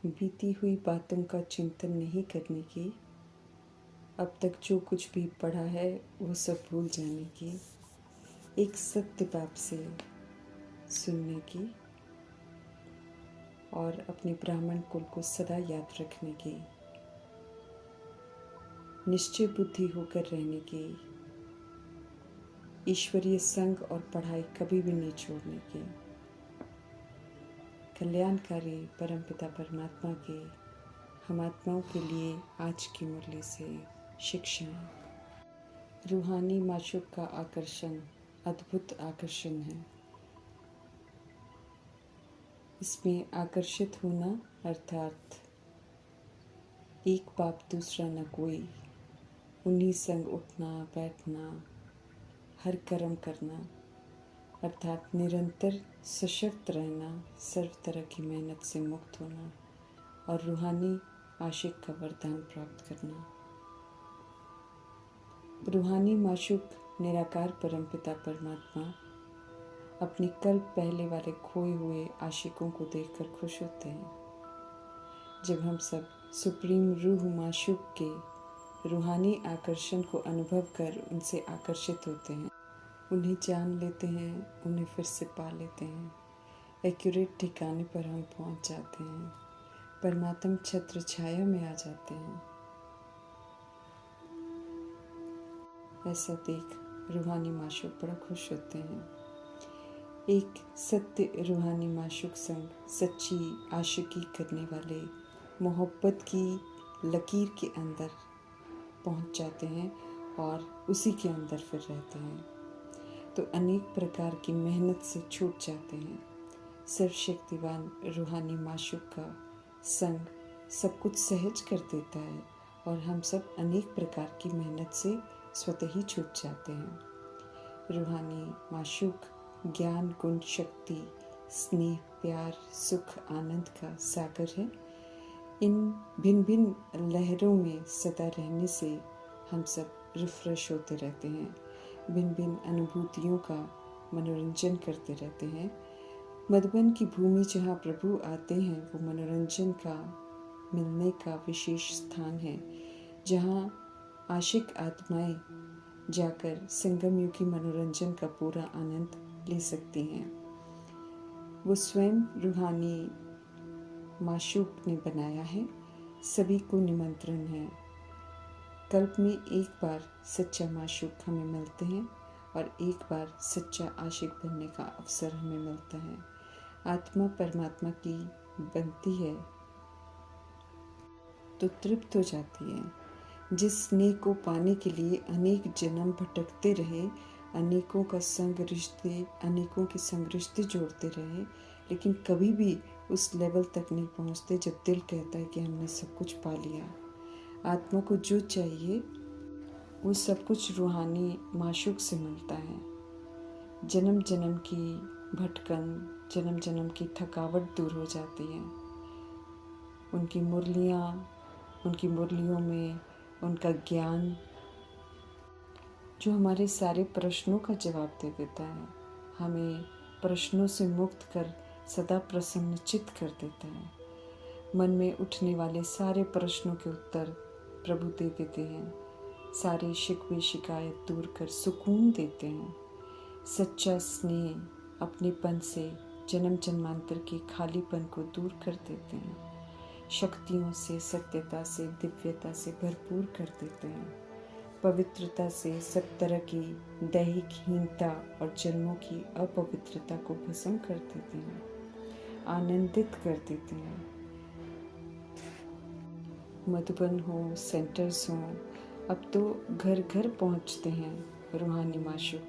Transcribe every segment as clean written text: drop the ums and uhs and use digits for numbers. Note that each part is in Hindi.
बीती हुई बातों का चिंतन नहीं करने की, अब तक जो कुछ भी पढ़ा है वो सब भूल जाने की, एक सत्य बाप से सुनने की और अपने ब्राह्मण कुल को सदा याद रखने की, निश्चय बुद्धि होकर रहने की, ईश्वरीय संग और पढ़ाई कभी भी नहीं छोड़ने की, कल्याणकारी परमपिता परमात्मा के हम आत्माओं के लिए आज की मुरली से शिक्षाएं। रूहानी माशूक का आकर्षण अद्भुत आकर्षण है। इसमें आकर्षित होना अर्थात एक बाप दूसरा न कोई, उन्हीं संग उठना बैठना, हर कर्म करना अर्थात निरंतर सशक्त रहना, सर्व तरह की मेहनत से मुक्त होना और रूहानी आशिक का वरदान प्राप्त करना। रूहानी माशूक निराकार परमपिता परमात्मा अपनी कल्प पहले वाले खोए हुए आशिकों को देखकर खुश होते हैं। जब हम सब सुप्रीम रूह माशूक के रूहानी आकर्षण को अनुभव कर उनसे आकर्षित होते हैं, उन्हें जान लेते हैं, उन्हें फिर से पा लेते हैं, एक्यूरेट ठिकाने पर हम पहुंच जाते हैं, परमात्म छत्र छाया में आ जाते हैं। ऐसा देख रूहानी माशूक बड़ा खुश होते हैं। एक सत्य रूहानी माशूक संग सच्ची आशिकी करने वाले मोहब्बत की लकीर के अंदर पहुंच जाते हैं और उसी के अंदर फिर रहते हैं, तो अनेक प्रकार की मेहनत से छूट जाते हैं। सर्वशक्तिवान रूहानी माशूक का संग सब कुछ सहज कर देता है और हम सब अनेक प्रकार की मेहनत से स्वतः ही छूट जाते हैं। रूहानी माशूक ज्ञान गुण शक्ति स्नेह प्यार सुख आनंद का सागर है। इन भिन्न भिन्न लहरों में सदा रहने से हम सब रिफ्रेश होते रहते हैं, भिन्न भिन्न अनुभूतियों का मनोरंजन करते रहते हैं। मधुबन की भूमि जहाँ प्रभु आते हैं वो मनोरंजन का मिलने का विशेष स्थान है, जहाँ आशिक आत्माएं जाकर संगम युग की मनोरंजन का पूरा आनंद ले सकती हैं। वो स्वयं रूहानी माशूक ने बनाया है, सभी को निमंत्रण है। कल्प में एक बार सच्चा माशूक हमें मिलते हैं और एक बार सच्चा आशिक बनने का अवसर हमें मिलता है। आत्मा परमात्मा की बनती है तो तृप्त हो जाती है। जिस स्नेह को पाने के लिए अनेक जन्म भटकते रहे, अनेकों का संग रिश्ते अनेकों के संग रिश्ते जोड़ते रहे, लेकिन कभी भी उस लेवल तक नहीं पहुंचते जब दिल कहता है कि हमने सब कुछ पा लिया। आत्मा को जो चाहिए वो सब कुछ रूहानी माशूक से मिलता है। जन्म जन्म की भटकन, जन्म जन्म की थकावट दूर हो जाती है। उनकी मुरलियों में उनका ज्ञान जो हमारे सारे प्रश्नों का जवाब दे देता है, हमें प्रश्नों से मुक्त कर सदा प्रसन्नचित्त कर देता है। मन में उठने वाले सारे प्रश्नों के उत्तर प्रभु दे देते हैं, सारे शिकवे शिकायत दूर कर सुकून देते हैं। सच्चा स्नेह अपनेपन से जन्म जन्मांतर के खालीपन को दूर कर देते हैं, शक्तियों से सत्यता से दिव्यता से भरपूर कर देते हैं, पवित्रता से सब तरह की दैहिक हीनता और जन्मों की अपवित्रता को भस्म कर देते हैं, आनंदित कर देते हैं। मधुबन हो, सेंटर्स हो, अब तो घर घर पहुंचते हैं रूहानी माशूक,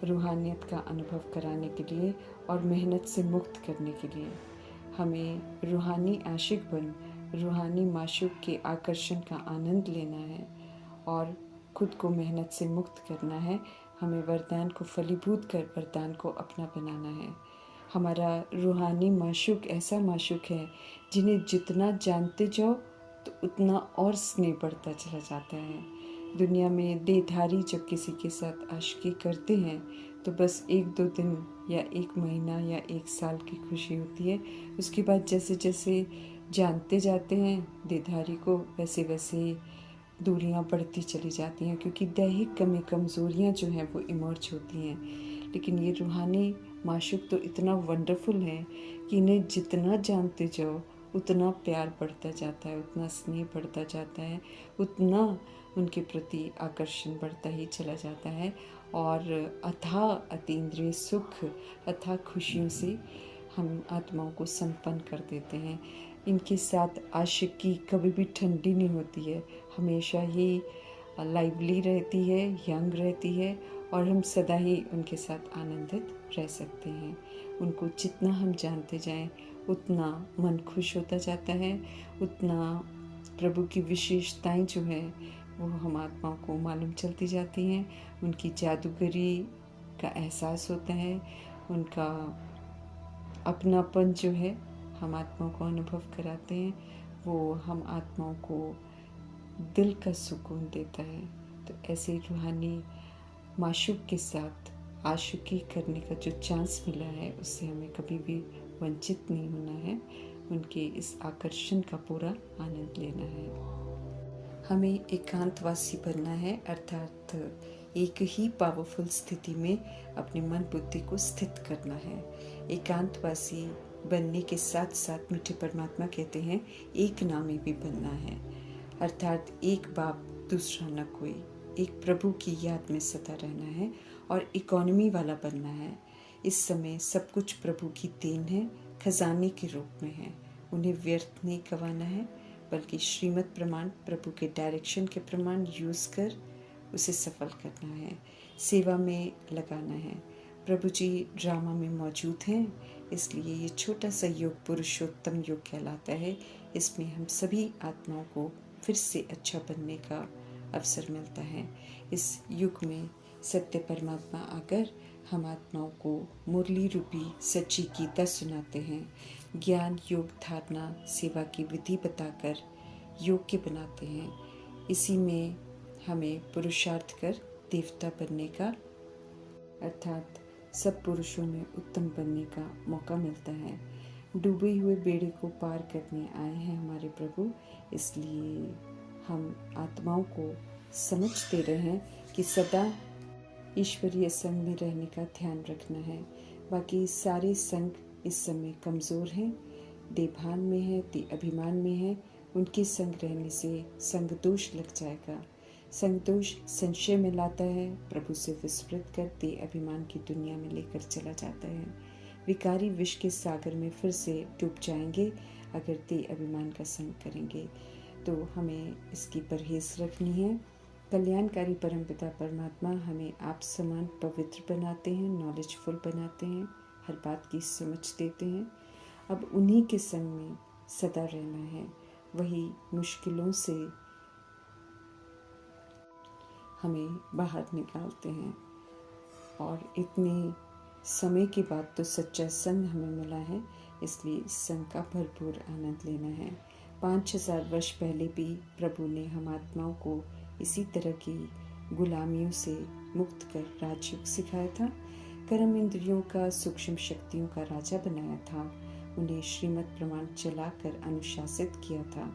रूहानियत का अनुभव कराने के लिए और मेहनत से मुक्त करने के लिए। हमें रूहानी आशिक बन रूहानी माशूक के आकर्षण का आनंद लेना है और खुद को मेहनत से मुक्त करना है। हमें वरदान को फलीभूत कर वरदान को अपना बनाना है। हमारा रूहानी माशूक ऐसा माशूक है जिन्हें जितना जानते जाओ तो उतना और स्नेह बढ़ता चला जाता है। दुनिया में देहधारी जब किसी के साथ आशिकी करते हैं तो बस 1-2 दिन या 1 महीना या 1 साल की खुशी होती है। उसके बाद जैसे जैसे जानते जाते हैं देहधारी को, वैसे वैसे दूरियां बढ़ती चली जाती हैं, क्योंकि दैहिक कमज़ोरियां जो हैं वो इमर्ज होती हैं। लेकिन ये रूहानी माशूक तो इतना वंडरफुल है कि इन्हें जितना जानते जाओ उतना प्यार बढ़ता जाता है, उतना स्नेह बढ़ता जाता है, उतना उनके प्रति आकर्षण बढ़ता ही चला जाता है। और अथाह अतीन्द्रिय सुख, अथाह खुशियों से हम आत्माओं को संपन्न कर देते हैं। इनके साथ आशिकी कभी भी ठंडी नहीं होती है, हमेशा ही लाइवली रहती है, यंग रहती है, और हम सदा ही उनके साथ आनंदित रह सकते हैं। उनको जितना हम जानते जाएं उतना मन खुश होता जाता है, उतना प्रभु की विशेषताएं जो है वो हम आत्माओं को मालूम चलती जाती हैं। उनकी जादूगरी का एहसास होता है, उनका अपनापन जो है हम आत्माओं को अनुभव कराते हैं, वो हम आत्माओं को दिल का सुकून देता है। तो ऐसे रूहानी माशूक के साथ आशिकी करने का जो चांस मिला है उससे हमें कभी भी वंचित नहीं होना है, उनके इस आकर्षण का पूरा आनंद लेना है। हमें एकांतवासी बनना है, अर्थात एक ही पावरफुल स्थिति में अपने मन बुद्धि को स्थित करना है। एकांतवासी बनने के साथ साथ मीठे परमात्मा कहते हैं एक नामी भी बनना है, अर्थात एक बाप दूसरा न कोई, एक प्रभु की याद में सदा रहना है और इकोनॉमी वाला बनना है। इस समय सब कुछ प्रभु की देन है, खजाने के रूप में है, उन्हें व्यर्थ नहीं गंवाना है, बल्कि श्रीमत प्रमाण प्रभु के डायरेक्शन के प्रमाण यूज़ कर उसे सफल करना है, सेवा में लगाना है। प्रभु जी ड्रामा में मौजूद हैं, इसलिए ये छोटा सा योग पुरुषोत्तम योग कहलाता है। इसमें हम सभी आत्माओं को फिर से अच्छा बनने का अवसर मिलता है। इस युग में सत्य परमात्मा आकर हम आत्माओं को मुरली रूपी सच्ची गीता सुनाते हैं, ज्ञान योग धारणा सेवा की विधि बताकर योग्य बनाते हैं। इसी में हमें पुरुषार्थ कर देवता बनने का, अर्थात सब पुरुषों में उत्तम बनने का मौका मिलता है। डूबे हुए बेड़े को पार करने आए हैं हमारे प्रभु, इसलिए हम आत्माओं को समझते रहें कि सदा ईश्वरीय संग में रहने का ध्यान रखना है। बाकी सारे संग इस समय कमज़ोर हैं, देभान में है, अभिमान में है, उनके संग रहने से संग दोष लग जाएगा। संग दोष संशय में लाता है, प्रभु से विस्मृत कर अभिमान की दुनिया में लेकर चला जाता है। विकारी विष के सागर में फिर से डूब जाएंगे अगर अभिमान का संग करेंगे। तो हमें इसकी परहेज रखनी है। कल्याणकारी परमपिता परमात्मा हमें आप समान पवित्र बनाते हैं, नॉलेजफुल बनाते हैं, हर बात की समझ देते हैं। अब उन्हीं के संग में सदा रहना है, वही मुश्किलों से हमें बाहर निकालते हैं। और इतने समय के बाद तो सच्चा संग हमें मिला है, इसलिए इस संग का भरपूर आनंद लेना है। 5000 वर्ष पहले भी प्रभु ने हम आत्माओं को इसी तरह की गुलामियों से मुक्त कर राजयोग सिखाया था, कर्म इंद्रियों का सूक्ष्म शक्तियों का राजा बनाया था, उन्हें श्रीमत प्रमाण चलाकर अनुशासित किया था,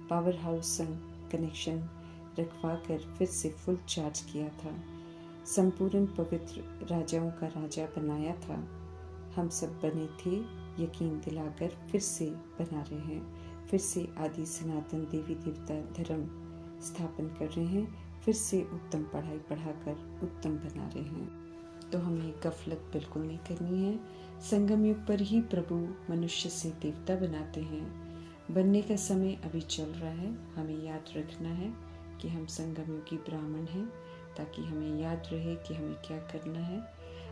पावर हाउस संग कनेक्शन रखवा कर फिर से फुल चार्ज किया था, संपूर्ण पवित्र राजाओं का राजा बनाया था। हम सब बने थे, यकीन दिलाकर फिर से बना रहे हैं, फिर से आदि सनातन देवी देवता धर्म स्थापन कर रहे हैं, फिर से उत्तम पढ़ाई पढ़ाकर उत्तम बना रहे हैं। तो हमें गफलत बिल्कुल नहीं करनी है। संगम युग पर ही प्रभु मनुष्य से देवता बनाते हैं। बनने का समय अभी चल रहा है। हमें याद रखना है कि हम संगम युगी ब्राह्मण हैं, ताकि हमें याद रहे कि हमें क्या करना है।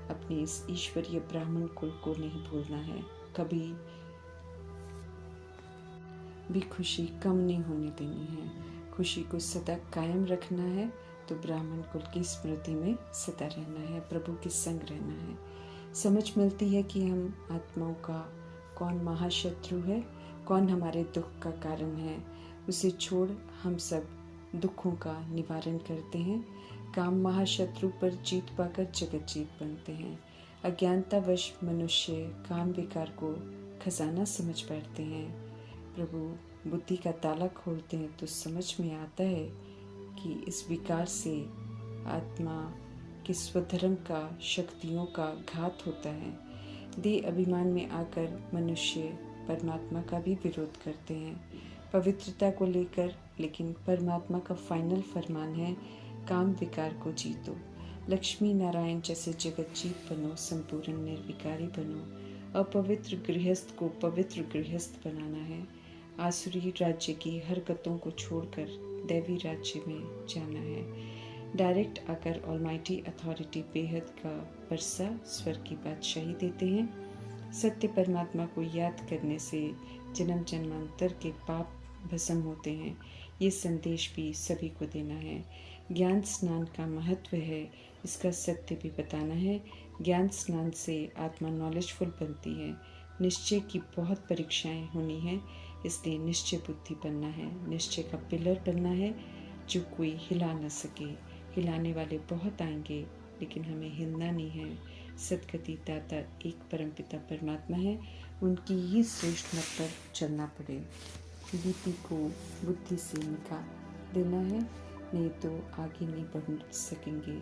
अपने इस ईश्वरीय ब्राह्मण कुल को नहीं भूलना है, कभी भी खुशी कम नहीं होने देनी है, खुशी को सदा कायम रखना है। तो ब्राह्मण कुल की स्मृति में सदा रहना है, प्रभु के संग रहना है। समझ मिलती है कि हम आत्माओं का कौन महाशत्रु है, कौन हमारे दुख का कारण है। उसे छोड़ हम सब दुखों का निवारण करते हैं। काम महाशत्रु पर जीत पाकर जगत जीत बनते हैं। अज्ञानतावश मनुष्य काम विकार को खजाना समझ बैठते हैं। प्रभु बुद्धि का ताला खोलते हैं तो समझ में आता है कि इस विकार से आत्मा के स्वधर्म का, शक्तियों का घात होता है। देह अभिमान में आकर मनुष्य परमात्मा का भी विरोध करते हैं पवित्रता को लेकर, लेकिन परमात्मा का फाइनल फरमान है, काम विकार को जीतो। लक्ष्मी नारायण जैसे जगत जीत बनो, संपूर्ण निर्विकारी बनो। अपवित्र गृहस्थ को पवित्र गृहस्थ बनाना है। आसुरी राज्य की हरकतों को छोड़कर दैवी राज्य में जाना है। डायरेक्ट आकर ऑलमाइटी अथॉरिटी बेहद का वर्षा स्वर की बादशाही देते हैं। सत्य परमात्मा को याद करने से जन्म जन्मांतर के पाप भस्म होते हैं। ये संदेश भी सभी को देना है। ज्ञान स्नान का महत्व है, इसका सत्य भी बताना है। ज्ञान स्नान से आत्मा नॉलेजफुल बनती है। निश्चय की बहुत परीक्षाएं होनी है, इसलिए निश्चय बुद्धि बनना है। निश्चय का पिलर बनना है जो कोई हिला न सके। हिलाने वाले बहुत आएंगे, लेकिन हमें हिलना नहीं है। सदगति दाता एक परमपिता परमात्मा है, उनकी ही श्रेष्ठ मत पर चलना पड़े। लीपि को बुद्धि से निकाल देना है, नहीं तो आगे नहीं बढ़ सकेंगे।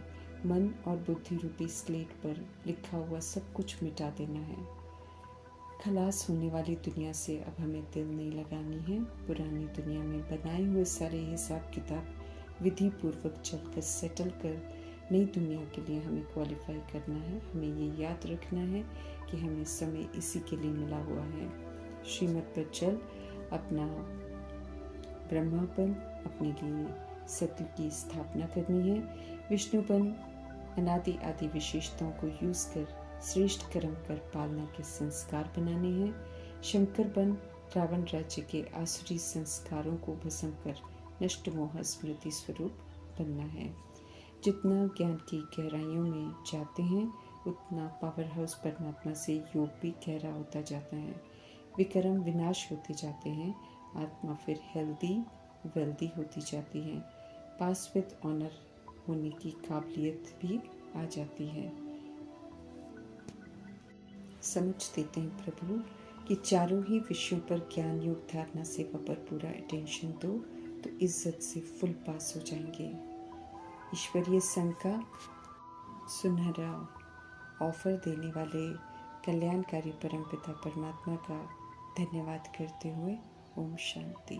मन और बुद्धि रूपी स्लेट पर लिखा हुआ सब कुछ मिटा देना है। खलास होने वाली दुनिया से अब हमें दिल नहीं लगानी है। पुरानी दुनिया में बनाए हुए सारे हिसाब किताब विधि पूर्वक चलकर सेटल कर नई दुनिया के लिए हमें क्वालिफाई करना है। हमें ये याद रखना है कि हमें समय इसी के लिए मिला हुआ है। श्रीमत पर चल अपना ब्रह्मापन, अपने लिए सत्य की स्थापना करनी है। विष्णुपन, अनादि आदि विशेषताओं को यूज कर श्रेष्ठ कर्म कर पालना के संस्कार बनाने हैं। शंकरपन, रावण राज्य के आसुरी संस्कारों को भस्म कर नष्ट मोह स्मृति स्वरूप बनना है। जितना ज्ञान की गहराइयों में जाते हैं, उतना पावर हाउस परमात्मा से योग भी गहरा होता जाता है। विक्रम विनाश होते जाते हैं, आत्मा फिर हेल्दी वेल्दी होती जाती है। पास विद ऑनर होने की काबिलियत भी आ जाती है। समझ देते हैं प्रभु कि चारों ही विषयों पर ज्ञान योग धारणा सेवा पर पूरा अटेंशन दो तो इज्जत से फुल पास हो जाएंगे। ईश्वरीय संघ का सुनहरा ऑफर देने वाले कल्याणकारी परमपिता परमात्मा का धन्यवाद करते हुए ओम शांति।